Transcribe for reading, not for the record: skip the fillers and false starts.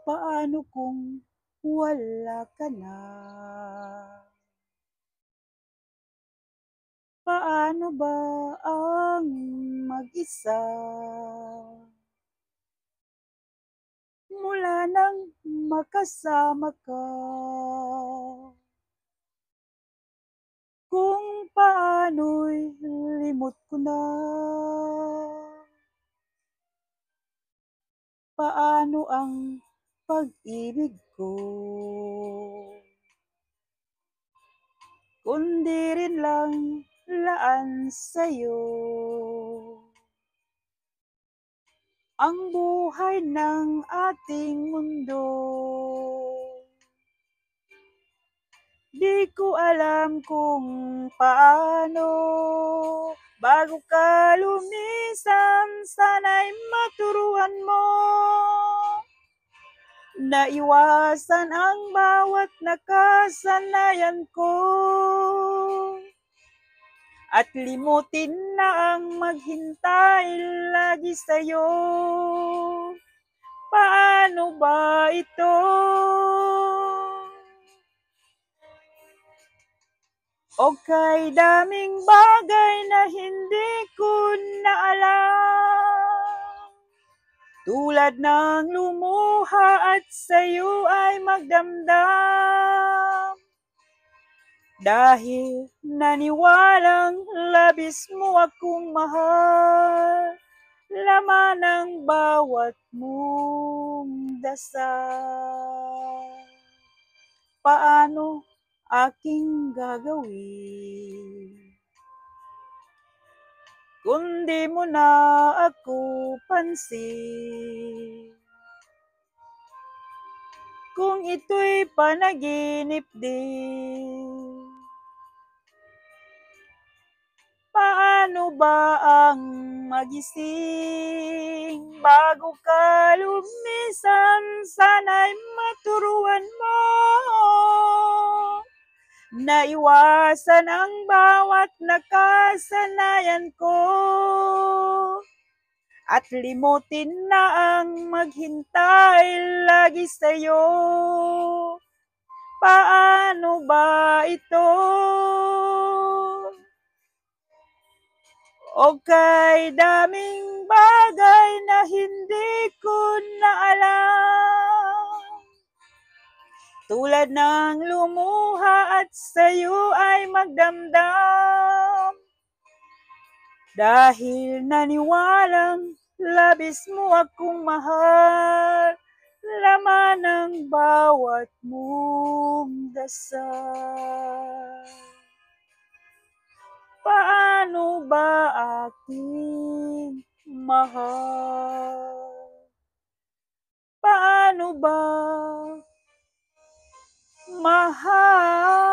Paano kung wala ka na? Paano ba ang mag-isa? Mula nang makasama ka. Kung paano'y limot ko na. Paano ang pag-ibig ko? Kundi rin lang laan sa'yo. Ang buhay ng ating mundo. Di ko alam kung paano. Bago ka lumisan, sana'y maturuan mo. Naiwasan ang bawat nakasanayan ko. At limutin na ang maghintay lagi sa'yo. Paano ba ito? O kay daming bagay na hindi ko na alam. Tulad ng lumuha at sa'yo ay magdamdam. Dahil naniwalang labis mo akong mahal. Laman ng bawat mong dasal. Paano aking gagawin? Kung di mo na ako pansin. Kung ito'y panaginip din. Paano ba ang magising? Bago ka lumisan, sana'y maturuan mo. Naiwasan ang bawat nakasanayan ko. At limutin na ang maghintay lagi sa'yo. Paano ba ito? O kay daming bagay na hindi ko na alam. Tulad ng lumuha at sa'yo ay magdamdam. Dahil naniwalang labis mo akong mahal. Laman ng bawat mong dasal. Paano ba aking mahal? Paano ba mahal?